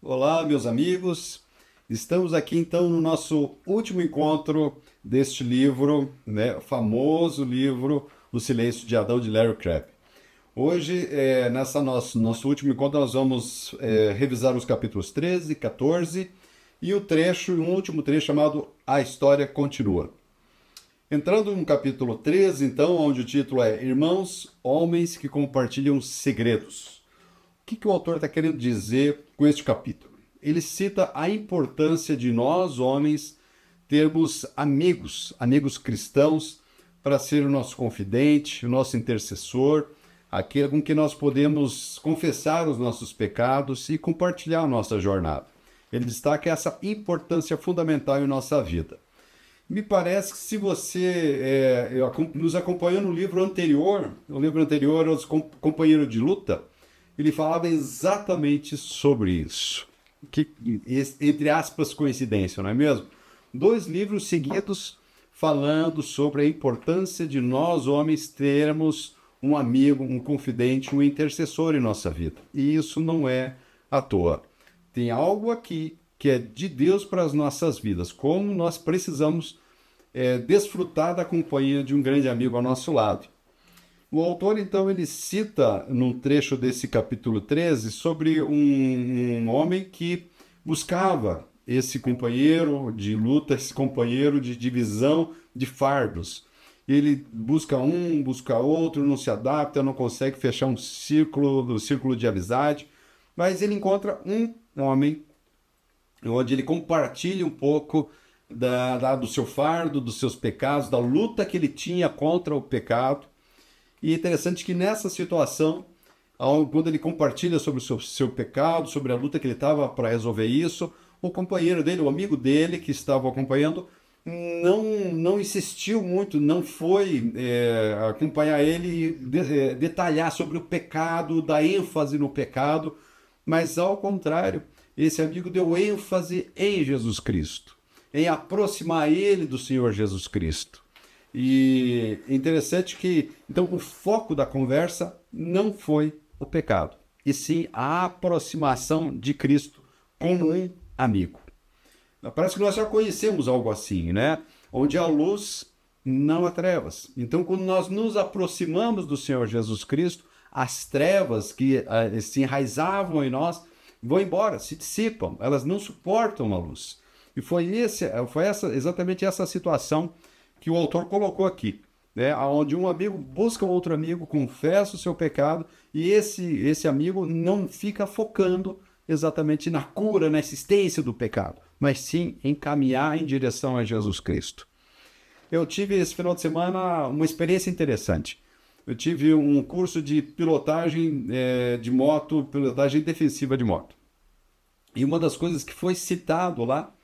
Olá, meus amigos. Estamos aqui então no nosso último encontro deste livro, né, o famoso livro O Silêncio de Adão de Larry Crabb. Hoje, nessa nosso último encontro, nós vamos revisar os capítulos 13, 14 e um último trecho chamado A História Continua. Entrando no capítulo 13, então, onde o título é Irmãos, Homens que Compartilham Segredos. O que o autor está querendo dizer com este capítulo? Ele cita a importância de nós, homens, termos amigos cristãos, para ser o nosso confidente, o nosso intercessor, aquele com que nós podemos confessar os nossos pecados e compartilhar a nossa jornada. Ele destaca essa importância fundamental em nossa vida. Me parece que se você nos acompanhou no livro anterior, Os Companheiros de Luta, ele falava exatamente sobre isso. Que, entre aspas, coincidência, não é mesmo? Dois livros seguidos falando sobre a importância de nós, homens, termos um amigo, um confidente, um intercessor em nossa vida. E isso não é à toa. Tem algo aqui que é de Deus para as nossas vidas, como nós precisamos desfrutar da companhia de um grande amigo ao nosso lado. O autor, então, ele cita num trecho desse capítulo 13 sobre um homem que buscava esse companheiro de luta, esse companheiro de divisão de fardos. Ele busca um, busca outro, não se adapta, não consegue fechar um círculo de amizade, mas ele encontra um homem onde ele compartilha um pouco do seu fardo, dos seus pecados, da luta que ele tinha contra o pecado. E é interessante que nessa situação, quando ele compartilha sobre o seu pecado, sobre a luta que ele estava para resolver isso, o companheiro dele, o amigo dele que estava acompanhando, não insistiu muito, não foi acompanhar ele e detalhar sobre o pecado, dar ênfase no pecado, mas ao contrário, esse amigo deu ênfase em Jesus Cristo, em aproximar ele do Senhor Jesus Cristo. E é interessante que, então, o foco da conversa não foi o pecado, e sim a aproximação de Cristo como um amigo. Parece que nós já conhecemos algo assim, né? Onde há luz, não há trevas. Então, quando nós nos aproximamos do Senhor Jesus Cristo, as trevas que se enraizavam em nós vão embora, se dissipam, elas não suportam a luz. E foi exatamente essa situação que o autor colocou aqui, né? Onde um amigo busca outro amigo, confessa o seu pecado, e esse amigo não fica focando exatamente na cura, na existência do pecado, mas sim em caminhar em direção a Jesus Cristo. Eu tive esse final de semana uma experiência interessante. Eu tive um curso de pilotagem de moto, pilotagem defensiva de moto. E uma das coisas que foi citado lá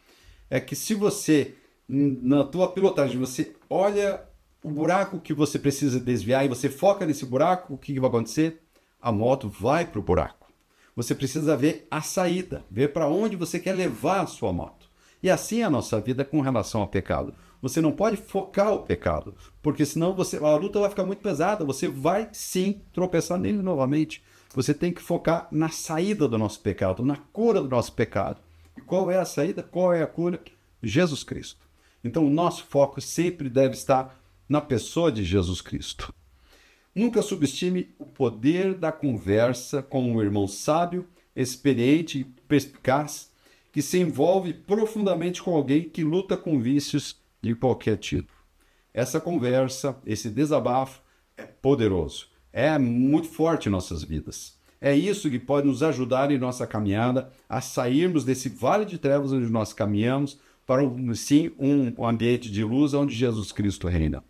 é que se você, na tua pilotagem, você olha o buraco que você precisa desviar e você foca nesse buraco, o que vai acontecer? A moto vai para o buraco. Você precisa ver a saída, ver para onde você quer levar a sua moto. E assim é a nossa vida com relação ao pecado. Você não pode focar o pecado, porque senão a luta vai ficar muito pesada, você vai sim tropeçar nele novamente. Você tem que focar na saída do nosso pecado, na cura do nosso pecado. E qual é a saída? Qual é a cura? Jesus Cristo. Então o nosso foco sempre deve estar na pessoa de Jesus Cristo. Nunca subestime o poder da conversa com um irmão sábio, experiente e perspicaz, que se envolve profundamente com alguém que luta com vícios de qualquer tipo. Essa conversa, esse desabafo é poderoso, é muito forte em nossas vidas. É isso que pode nos ajudar em nossa caminhada a sairmos desse vale de trevas onde nós caminhamos para, sim, um ambiente de luz onde Jesus Cristo reina.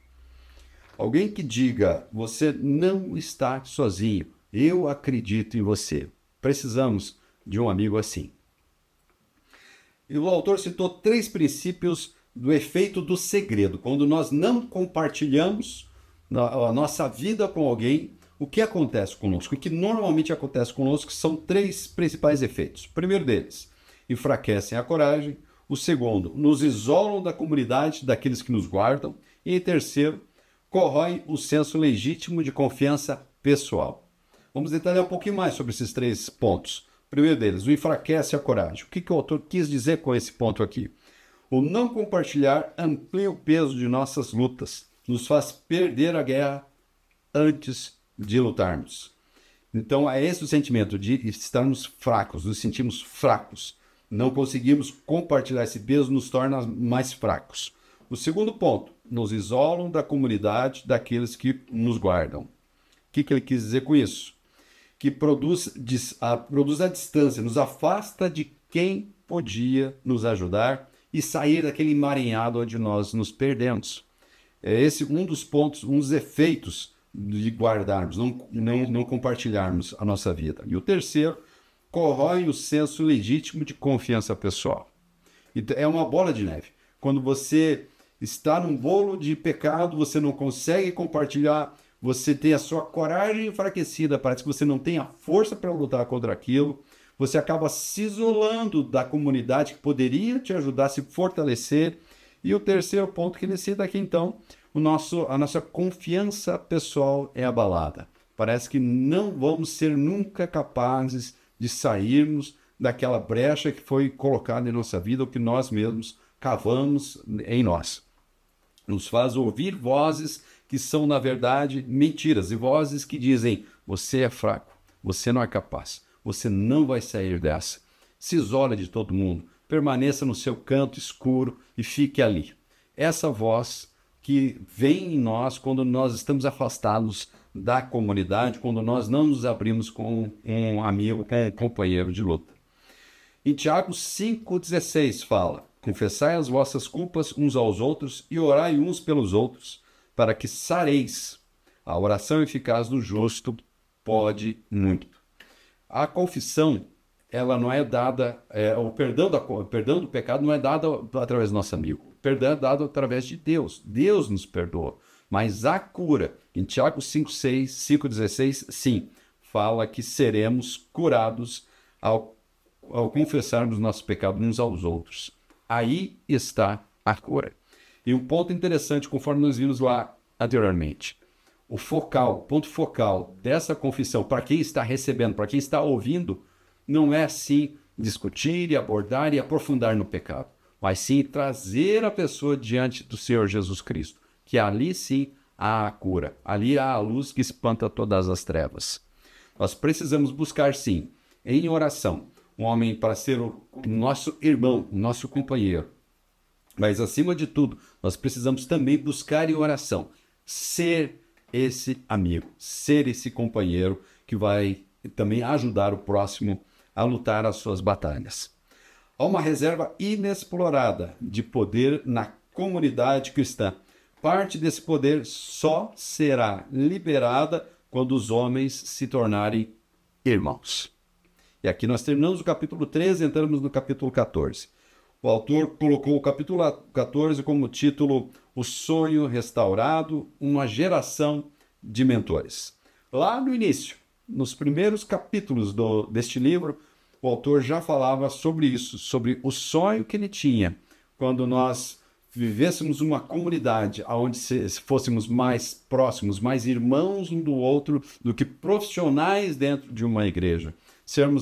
Alguém que diga, você não está sozinho, eu acredito em você. Precisamos de um amigo assim. E o autor citou 3 princípios do efeito do segredo. Quando nós não compartilhamos a nossa vida com alguém, o que acontece conosco? O que normalmente acontece conosco são 3 principais efeitos. O primeiro deles, enfraquecem a coragem. O segundo, nos isolam da comunidade daqueles que nos guardam. E em terceiro, corroem o senso legítimo de confiança pessoal. Vamos detalhar um pouquinho mais sobre esses 3 pontos. Primeiro deles, o enfraquece a coragem. O que o autor quis dizer com esse ponto aqui? O não compartilhar amplia o peso de nossas lutas, nos faz perder a guerra antes de lutarmos. Então é esse o sentimento de estarmos fracos, nos sentimos fracos. Não conseguimos compartilhar esse peso, nos torna mais fracos. O segundo ponto, nos isolam da comunidade daqueles que nos guardam. O que ele quis dizer com isso? Que produz a distância, nos afasta de quem podia nos ajudar e sair daquele emaranhado onde nós nos perdemos. É esse um dos pontos, um dos efeitos de guardarmos, não compartilharmos a nossa vida. E o terceiro, corrói o senso legítimo de confiança pessoal. Então, é uma bola de neve. Quando você está num bolo de pecado, você não consegue compartilhar, você tem a sua coragem enfraquecida, parece que você não tem a força para lutar contra aquilo, você acaba se isolando da comunidade que poderia te ajudar a se fortalecer. E o terceiro ponto que ele cita aqui, então, a nossa confiança pessoal é abalada. Parece que não vamos ser nunca capazes de sairmos daquela brecha que foi colocada em nossa vida, ou que nós mesmos cavamos em nós. Nos faz ouvir vozes que são, na verdade, mentiras, e vozes que dizem: você é fraco, você não é capaz, você não vai sair dessa. Se isole de todo mundo, permaneça no seu canto escuro e fique ali. Essa voz que vem em nós quando nós estamos afastados da comunidade, quando nós não nos abrimos com um amigo, um companheiro de luta. Em Tiago 5,16 fala: confessai as vossas culpas uns aos outros e orai uns pelos outros, para que sareis. A oração eficaz do justo pode muito. A confissão, ela não é dada, o perdão do pecado não é dado através do nosso amigo. O perdão é dado através de Deus. Deus nos perdoa. Mas a cura, em Tiago 5,16, sim, fala que seremos curados ao confessarmos nossos pecados uns aos outros. Aí está a cura. E um ponto interessante, conforme nós vimos lá anteriormente, o ponto focal dessa confissão, para quem está recebendo, para quem está ouvindo, não é sim discutir e abordar e aprofundar no pecado, mas sim trazer a pessoa diante do Senhor Jesus Cristo, que ali sim há a cura, ali há a luz que espanta todas as trevas. Nós precisamos buscar sim, em oração, um homem para ser o nosso irmão, o nosso companheiro. Mas acima de tudo, nós precisamos também buscar em oração ser esse amigo, ser esse companheiro que vai também ajudar o próximo a lutar as suas batalhas. Há uma reserva inexplorada de poder na comunidade cristã. Parte desse poder só será liberada quando os homens se tornarem irmãos. E aqui nós terminamos o capítulo 13 e entramos no capítulo 14. O autor colocou o capítulo 14 como título O Sonho Restaurado, uma geração de mentores. Lá no início, nos primeiros capítulos deste livro, o autor já falava sobre isso, sobre o sonho que ele tinha quando nós vivêssemos uma comunidade onde fôssemos mais próximos, mais irmãos um do outro do que profissionais dentro de uma igreja.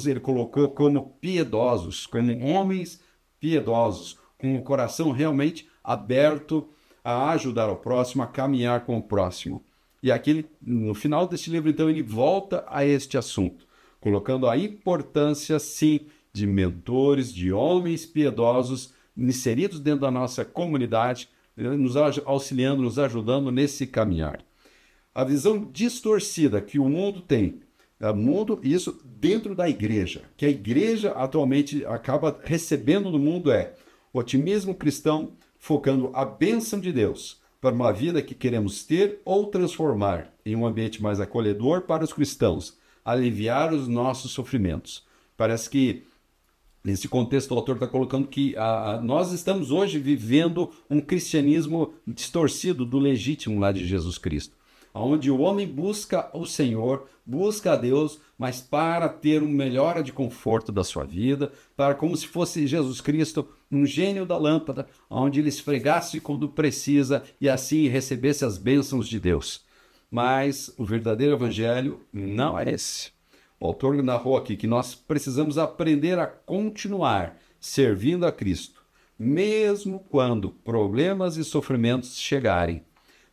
Ele colocou como piedosos, como homens piedosos, com o coração realmente aberto a ajudar o próximo, a caminhar com o próximo. E aqui, no final deste livro, então, ele volta a este assunto, colocando a importância, sim, de mentores, de homens piedosos inseridos dentro da nossa comunidade, nos auxiliando, nos ajudando nesse caminhar. A visão distorcida que o mundo tem, isso dentro da igreja, que a igreja atualmente acaba recebendo no mundo o otimismo cristão, focando a bênção de Deus para uma vida que queremos ter ou transformar em um ambiente mais acolhedor para os cristãos, aliviar os nossos sofrimentos. Parece que, nesse contexto, o autor está colocando que nós estamos hoje vivendo um cristianismo distorcido do legítimo lá de Jesus Cristo, onde o homem busca o Senhor, busca a Deus, mas para ter uma melhora de conforto da sua vida, para como se fosse Jesus Cristo um gênio da lâmpada, onde ele esfregasse quando precisa e assim recebesse as bênçãos de Deus. Mas o verdadeiro evangelho não é esse. O autor narrou aqui que nós precisamos aprender a continuar servindo a Cristo, mesmo quando problemas e sofrimentos chegarem.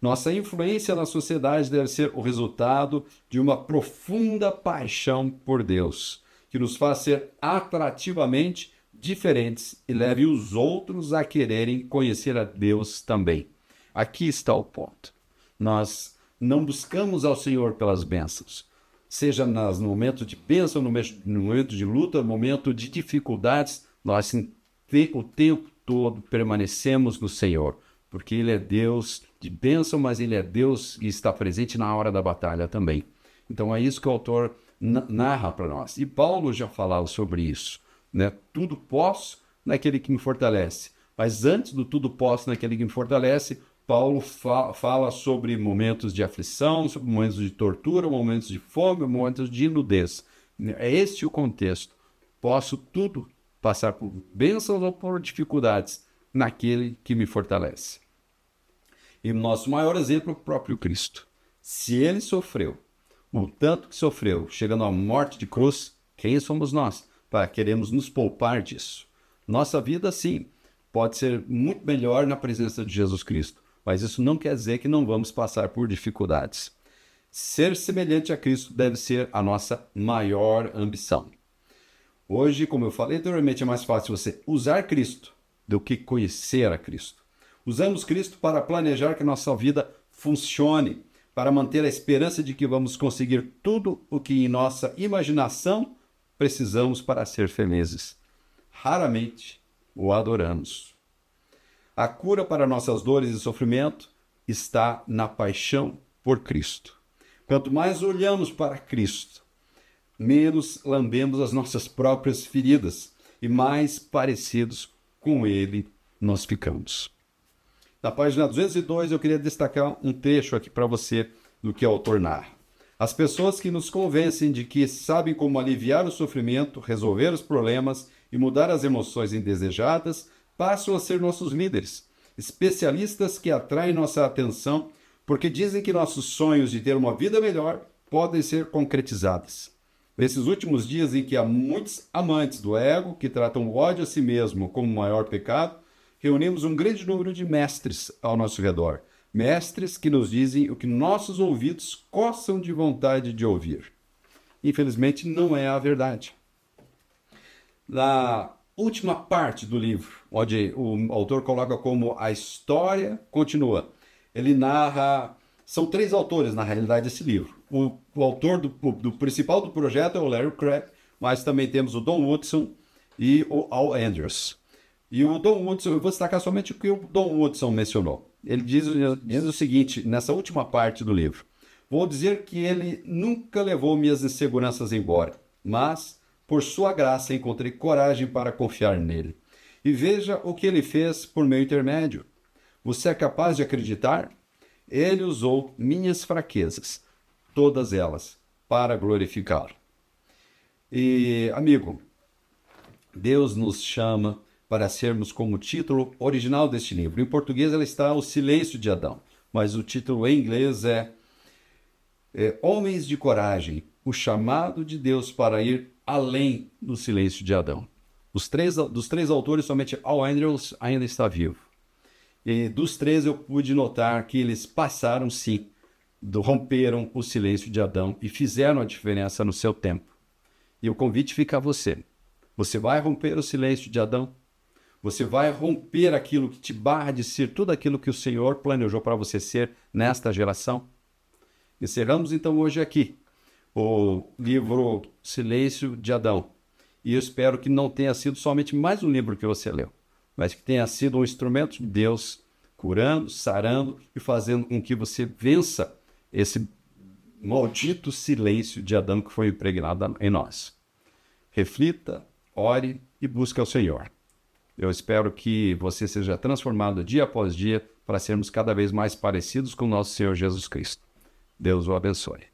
Nossa influência na sociedade deve ser o resultado de uma profunda paixão por Deus, que nos faz ser atrativamente diferentes e leve os outros a quererem conhecer a Deus também. Aqui está o ponto. Nós não buscamos ao Senhor pelas bênçãos, seja no momento de bênção, no momento de luta, no momento de dificuldades, nós o tempo todo permanecemos no Senhor, porque Ele é Deus de bênção, mas Ele é Deus e está presente na hora da batalha também. Então é isso que o autor narra para nós. E Paulo já falava sobre isso, né? Tudo posso naquele que me fortalece. Mas antes do tudo posso naquele que me fortalece, Paulo fala sobre momentos de aflição, sobre momentos de tortura, momentos de fome, momentos de nudez. É este o contexto. Posso tudo, passar por bênçãos ou por dificuldades, naquele que me fortalece. E o nosso maior exemplo é o próprio Cristo. Se ele sofreu o tanto que sofreu, chegando à morte de cruz, quem somos nós para queremos nos poupar disso? Nossa vida, sim, pode ser muito melhor na presença de Jesus Cristo, mas isso não quer dizer que não vamos passar por dificuldades. Ser semelhante a Cristo deve ser a nossa maior ambição. Hoje, como eu falei anteriormente, é mais fácil você usar Cristo do que conhecer a Cristo. Usamos Cristo para planejar que nossa vida funcione, para manter a esperança de que vamos conseguir tudo o que em nossa imaginação precisamos para ser felizes. Raramente o adoramos. A cura para nossas dores e sofrimento está na paixão por Cristo. Quanto mais olhamos para Cristo, menos lambemos as nossas próprias feridas e mais parecidos com Ele nós ficamos. Na página 202, eu queria destacar um trecho aqui para você do que o autor narra. As pessoas que nos convencem de que sabem como aliviar o sofrimento, resolver os problemas e mudar as emoções indesejadas passam a ser nossos líderes, especialistas que atraem nossa atenção porque dizem que nossos sonhos de ter uma vida melhor podem ser concretizados. Nesses últimos dias em que há muitos amantes do ego que tratam o ódio a si mesmo como o maior pecado, reunimos um grande número de mestres ao nosso redor. Mestres que nos dizem o que nossos ouvidos coçam de vontade de ouvir. Infelizmente, não é a verdade. Na última parte do livro, onde o autor coloca como a história continua, ele narra... São 3 autores, na realidade, desse livro. O autor do principal do projeto é o Larry Crabb, mas também temos o Don Woodson e o Al Andrews. E o Don Woodson, eu vou destacar somente o que o Don Woodson mencionou. Ele diz o seguinte, nessa última parte do livro: vou dizer que ele nunca levou minhas inseguranças embora, mas, por sua graça, encontrei coragem para confiar nele. E veja o que ele fez por meu intermédio. Você é capaz de acreditar? Ele usou minhas fraquezas, todas elas, para glorificá-lo. E, amigo, Deus nos chama para sermos como o título original deste livro. Em português ela está O Silêncio de Adão, mas o título em inglês é Homens de Coragem, o chamado de Deus para ir além do silêncio de Adão. Dos três autores, somente Al Andrews ainda está vivo. E dos 3 eu pude notar que eles passaram, sim, romperam o silêncio de Adão e fizeram a diferença no seu tempo. E o convite fica a você. Você vai romper o silêncio de Adão? Você vai romper aquilo que te barra de ser tudo aquilo que o Senhor planejou para você ser nesta geração? Encerramos então hoje aqui o livro Silêncio de Adão. E eu espero que não tenha sido somente mais um livro que você leu, mas que tenha sido um instrumento de Deus curando, sarando e fazendo com que você vença esse maldito silêncio de Adão que foi impregnado em nós. Reflita, ore e busque ao Senhor. Eu espero que você seja transformado dia após dia para sermos cada vez mais parecidos com o nosso Senhor Jesus Cristo. Deus o abençoe.